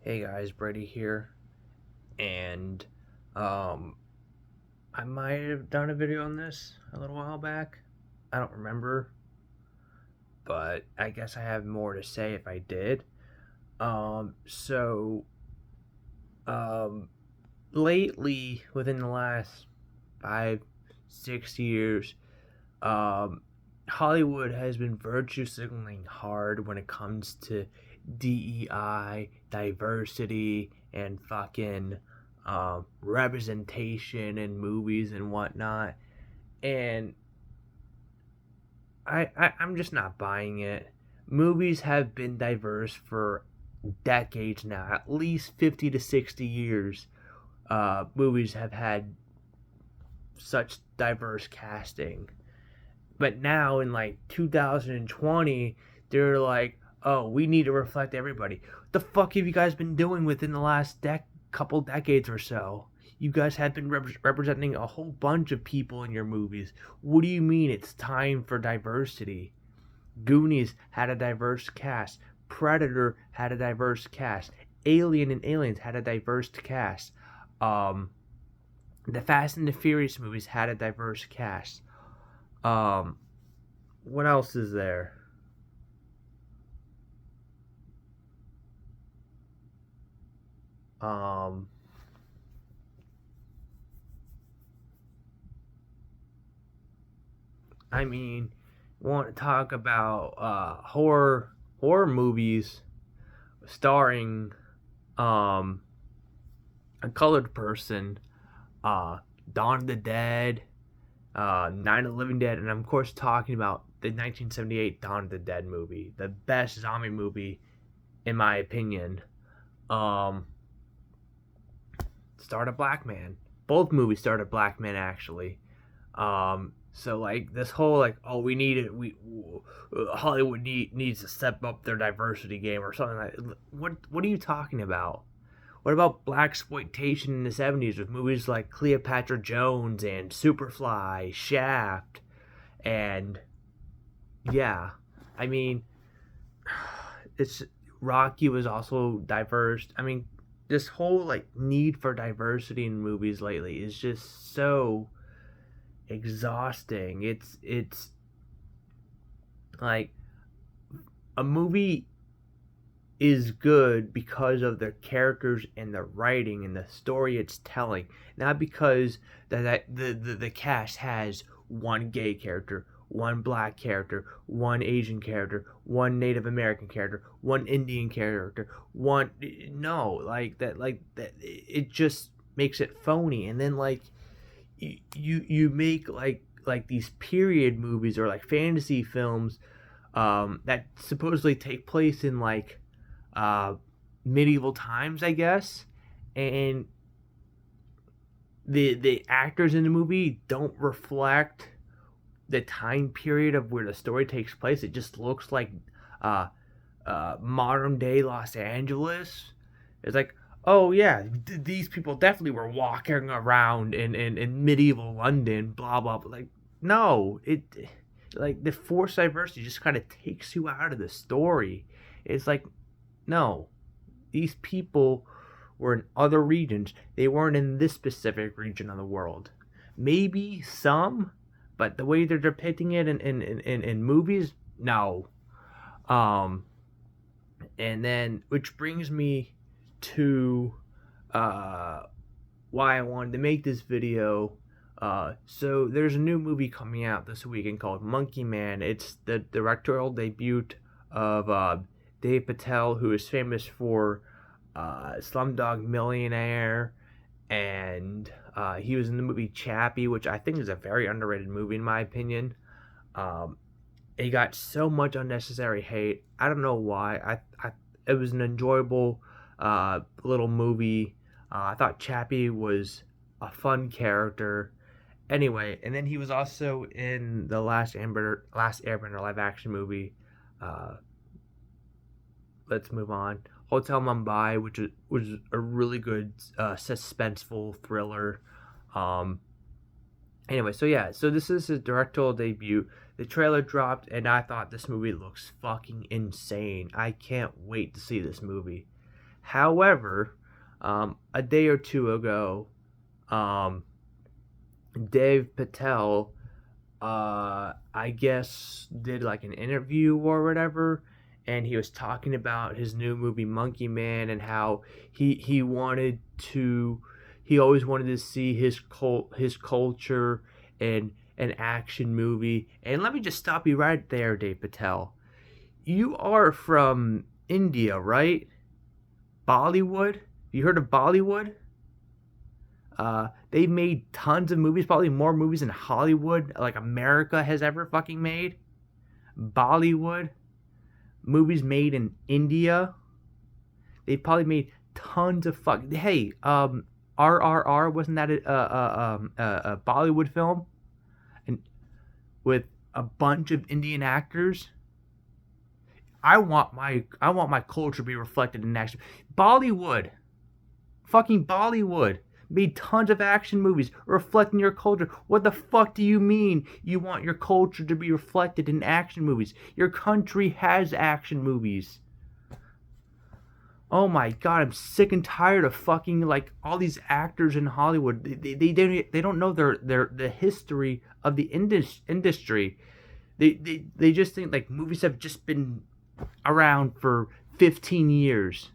Hey guys, Brady here, and um, I might have done a video on this a little while back. I don't remember, but I guess I have more to say if I did. Um, so um, Lately, within the last 5, 6 years, um, Hollywood has been virtue signaling hard when it comes to DEI, diversity, and fucking representation in movies and whatnot. And I'm just not buying it. Movies have been diverse for decades now, at least 50 to 60 years. Movies have had such diverse casting. But now in like 2020, they're like, oh, we need to reflect everybody. What the fuck have you guys been doing within the last couple decades or so? You guys have been representing a whole bunch of people in your movies. What do you mean it's time for diversity? Goonies had a diverse cast. Predator had a diverse cast. Alien and Aliens had a diverse cast. Um, the Fast and the Furious movies had a diverse cast. Um, what else is there? Um, I mean, want to talk about horror movies starring um a colored person, uh, Dawn of the Dead, Night of the Living Dead, and I'm of course talking about the 1978 Dawn of the Dead movie, the best zombie movie in my opinion. Um, Starred a black man. Both movies starred a black man actually. So like this whole like, oh, we need it, we Hollywood needs to step up their diversity game or something like. What are you talking about? What about black exploitation in the 70s with movies like Cleopatra Jones and Superfly, Shaft, and yeah, I mean, it's Rocky was also diverse. I mean, this whole like need for diversity in movies lately is just so exhausting. It's like a movie is good because of the characters and the writing and the story it's telling, not because the cast has one gay character, one black character, one Asian character, one Native American character, one Indian character, one no, like that it just makes it phony. And then like you make like these period movies or like fantasy films that supposedly take place in like uh, medieval times, I guess, and the actors in the movie don't reflect the time period of where the story takes place. It just looks like uh, modern day Los Angeles. It's like, oh yeah, these people definitely were walking around in medieval London, blah blah. Blah. Like, no, it like the forced diversity just kind of takes you out of the story. It's like, no, these people were in other regions. They weren't in this specific region of the world. Maybe some, but the way they're depicting it in movies, no. Um, and then, which brings me to uh, why I wanted to make this video. So there's a new movie coming out this weekend called Monkey Man. It's the directorial debut of Dave Patel, who is famous for Slumdog Millionaire, and he was in the movie Chappie, which I think is a very underrated movie in my opinion. Um, it got so much unnecessary hate. I don't know why. It was an enjoyable little movie. I thought Chappie was a fun character. Anyway, and then he was also in the Last Airbender live action movie. Uh, let's move on. Hotel Mumbai, which was a really good suspenseful thriller. Um, Anyway, so yeah, so this is his directorial debut. The trailer dropped, and I thought this movie looks fucking insane. I can't wait to see this movie. However, a day or two ago, um, Dave Patel, I guess, did like an interview or whatever, and he was talking about his new movie Monkey Man and how he wanted to, he always wanted to see his culture in an action movie. And let me just stop you right there, Dave Patel. You are from India, right? Bollywood? You heard of Bollywood? They made tons of movies, probably more movies than Hollywood, like America has ever fucking made. Bollywood, movies made in India. They probably made tons of fuck. Hey, RRR, wasn't that a Bollywood film, and with a bunch of Indian actors? I want my culture to be reflected in action. Bollywood, fucking Bollywood made tons of action movies reflecting your culture. What the fuck do you mean you want your culture to be reflected in action movies? Your country has action movies. Oh my god, I'm sick and tired of fucking like all these actors in Hollywood. They don't know the history of the industry. They just think like movies have just been around for 15 years,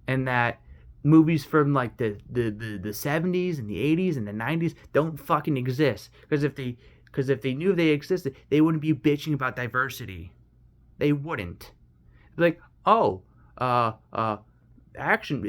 and that movies from like the 70s and the 80s and the 90s don't fucking exist, because if they knew they existed, they wouldn't be bitching about diversity. They wouldn't. Like, oh, action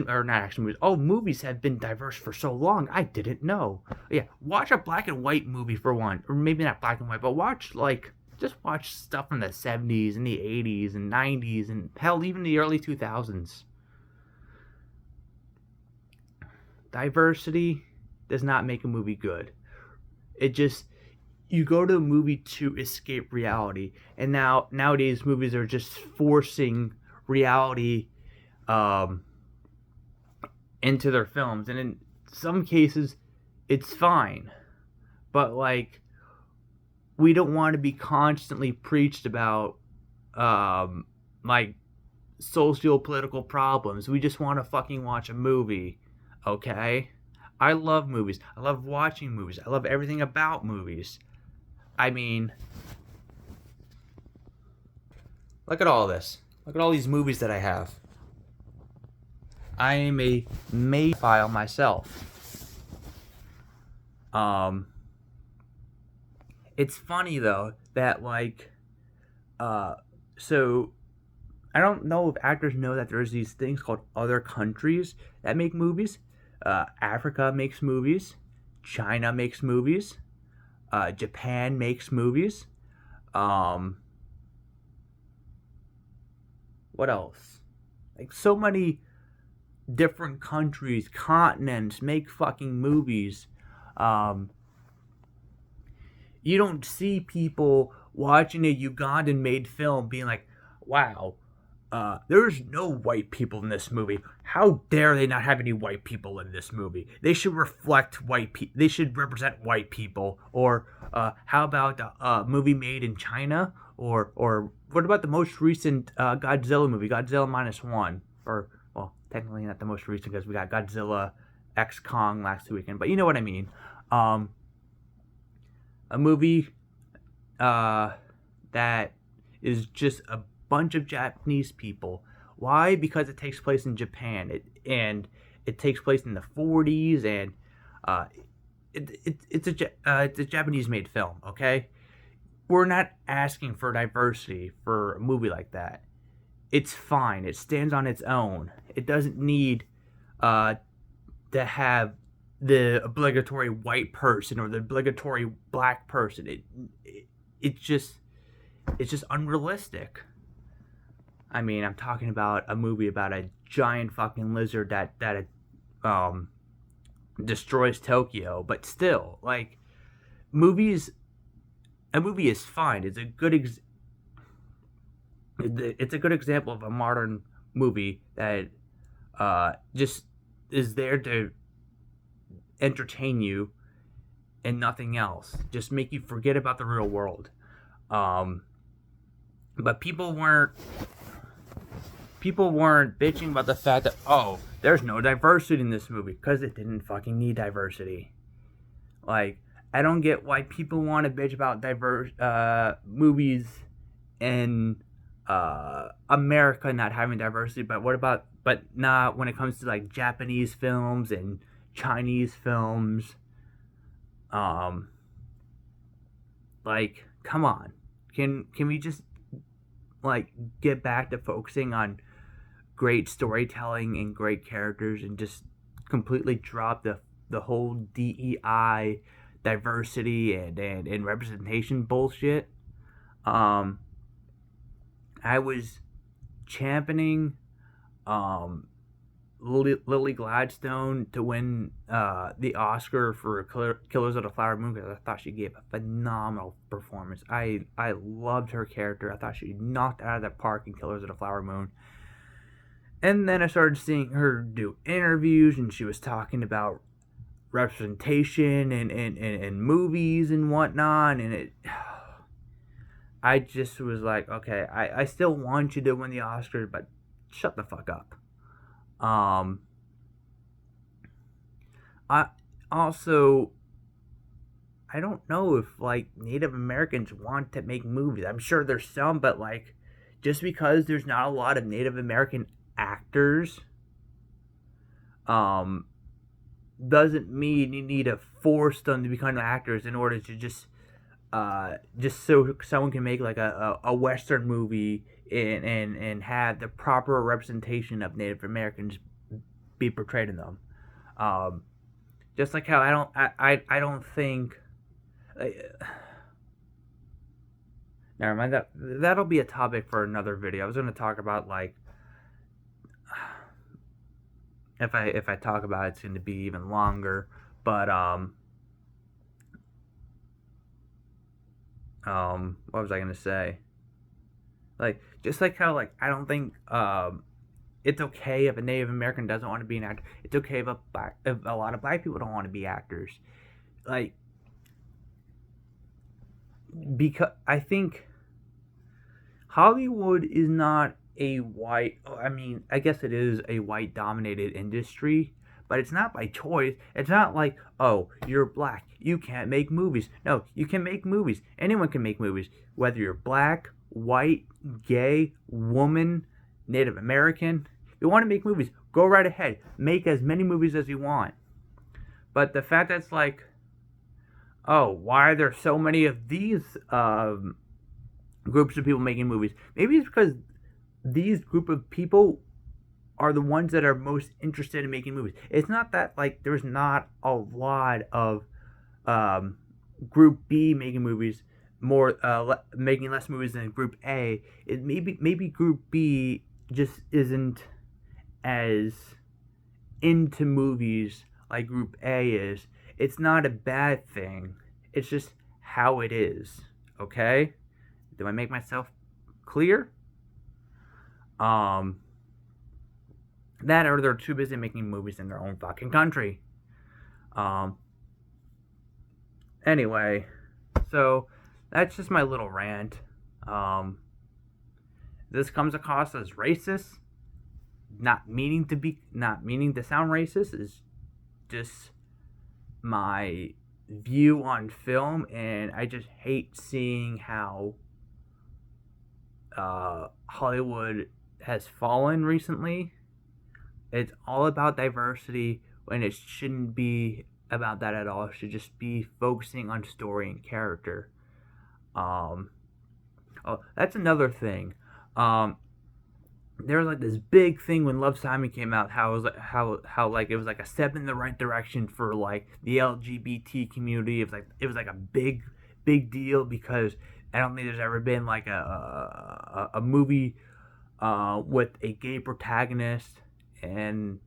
or not action movies. Oh, movies have been diverse for so long. I didn't know. Yeah, watch a black and white movie for one, or maybe not black and white, but just watch stuff from the 70s and the 80s and 90s and hell, even the early 2000s. Diversity does not make a movie good. It just, you go to a movie to escape reality, and nowadays movies are just forcing reality um, into their films, and in some cases, it's fine. But like, we don't want to be constantly preached about like socio-political problems. We just want to fucking watch a movie, okay? I love movies. I love watching movies. I love everything about movies. I mean, look at all this. Look at all these movies that I have. I am a Mayfile myself. It's funny though that like, so I don't know if actors know that there's these things called other countries that make movies. Africa makes movies. China makes movies. Japan makes movies. Um, what else? Like so many different countries, continents make fucking movies. Um, you don't see people watching a Ugandan made film being like, wow, there's no white people in this movie. How dare they not have any white people in this movie? They should reflect white people. They should represent white people. Or how about a movie made in China? Or what about the most recent Godzilla movie, Godzilla minus one? Or, well, technically not the most recent because we got Godzilla X Kong last weekend. But you know what I mean. A movie that is just a bunch of Japanese people. Why? Because it takes place in Japan. It takes place in the 40s, and it's a Japanese made film. Okay, we're not asking for diversity for a movie like that. It's fine. It stands on its own. It doesn't need to have the obligatory white person or the obligatory black person. It's just unrealistic. I mean, I'm talking about a movie about a giant fucking lizard that destroys Tokyo, but still, like, movies. A movie is fine. It's a good example of a modern movie that just is there to entertain you and nothing else. Just make you forget about the real world. But people weren't bitching about the fact that, oh, there's no diversity in this movie, because it didn't fucking need diversity. Like, I don't get why people want to bitch about diverse movies in America not having diversity, but not when it comes to like Japanese films and Chinese films. Like, come on, can we just like get back to focusing on great storytelling and great characters and just completely drop the whole DEI, diversity and representation bullshit. I was championing Lily Gladstone to win the Oscar for Killers of the Flower Moon, because I thought she gave a phenomenal performance. I loved her character. I thought she knocked out of the park in Killers of the Flower Moon. And then I started seeing her do interviews, and she was talking about representation and movies and whatnot, and I just was like, okay, I still want you to win the Oscars, but shut the fuck up. I also, I don't know if like Native Americans want to make movies. I'm sure there's some, but like, just because there's not a lot of Native American actors, doesn't mean you need to force them to become actors in order to just so someone can make like a Western movie and have the proper representation of Native Americans be portrayed in them. Just like how I don't think. Never mind, that'll be a topic for another video. I was going to talk about like, if I talk about it, it's going to be even longer. But what was I going to say? Like, just like how like I don't think it's okay if a Native American doesn't want to be an actor. It's okay if a lot of black people don't want to be actors. Like, because I think Hollywood is not a white. I mean, I guess it is a white dominated industry, but it's not by choice. It's not like, oh, you're black, you can't make movies. No, you can make movies. Anyone can make movies, whether you're black, white, gay, woman, Native American. If you want to make movies, go right ahead. Make as many movies as you want. But the fact that it's like, oh, why are there so many of these groups of people making movies? Maybe it's because these group of people are the ones that are most interested in making movies. It's not that like there's not a lot of Group B making movies, making less movies than Group A. It maybe Group B just isn't as into movies like Group A is. It's not a bad thing. It's just how it is. Okay? Do I make myself clear? That or they're too busy making movies in their own fucking country. Anyway, so that's just my little rant. This comes across as racist, not meaning to sound racist. Is just my view on film, and I just hate seeing how Hollywood has fallen recently. It's all about diversity when it shouldn't be about that at all. It should just be focusing on story and character. Oh, that's another thing. There was like this big thing when Love, Simon came out. How it was like, how like it was like a step in the right direction for like the LGBT community. It was like a big deal, because I don't think there's ever been like a movie with a gay protagonist, and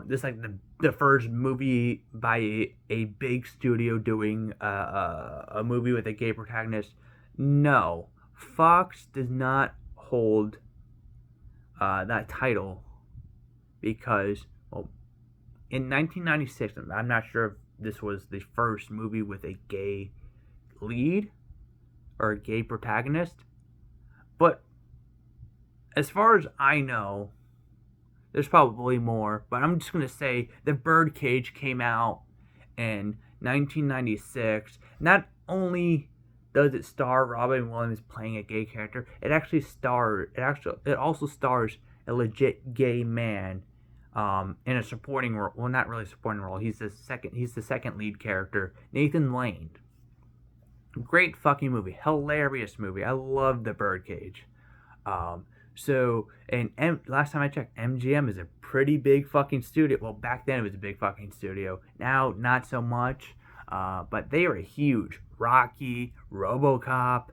this like the first movie by a big studio doing a movie with a gay protagonist. No, Fox does not hold that title, because, well, in 1996, I'm not sure if this was the first movie with a gay lead or a gay protagonist, but as far as I know, there's probably more, but I'm just gonna say The Birdcage came out in 1996. Not only does it star Robin Williams playing a gay character, it also stars a legit gay man in a supporting role. Well, not really supporting role. He's the second lead character, Nathan Lane. Great fucking movie, hilarious movie. I love The Birdcage. Um, last time I checked, MGM is a pretty big fucking studio. Well, back then it was a big fucking studio. Now, not so much. But they were huge. Rocky, RoboCop,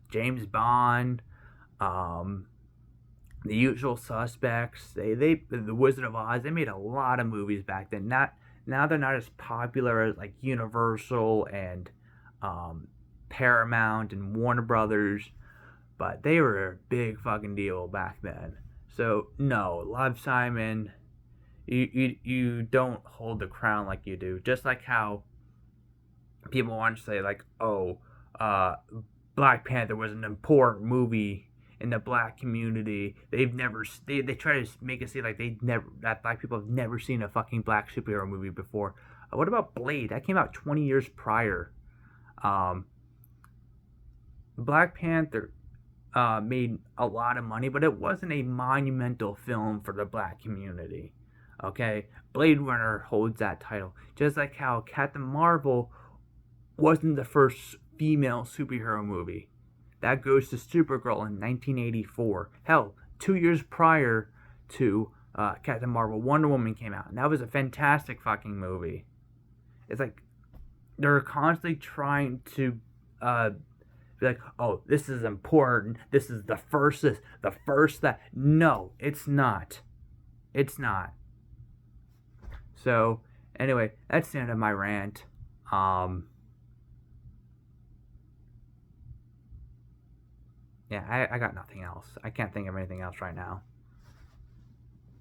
James Bond, um, The Usual Suspects. The Wizard of Oz. They made a lot of movies back then. Not now they're not as popular as like Universal and um, Paramount and Warner Brothers, but they were a big fucking deal back then. So no, Love Simon, you don't hold the crown like you do. Just like how people want to say like, oh, uh, Black Panther was an important movie in the black community. They try to make it seem like that black people have never seen a fucking black superhero movie before. What about Blade? That came out 20 years prior. Um, Black Panther made a lot of money, but it wasn't a monumental film for the black community. Okay, Blade Runner holds that title, just like how Captain Marvel wasn't the first female superhero movie. That goes to Supergirl in 1984. Hell, 2 years prior to Captain Marvel, Wonder Woman came out, and that was a fantastic fucking movie. It's like they're constantly trying to be like, oh, this is important. This is the first this, the first that. No, it's not. It's not. So, anyway, that's the end of my rant. Yeah, I got nothing else. I can't think of anything else right now.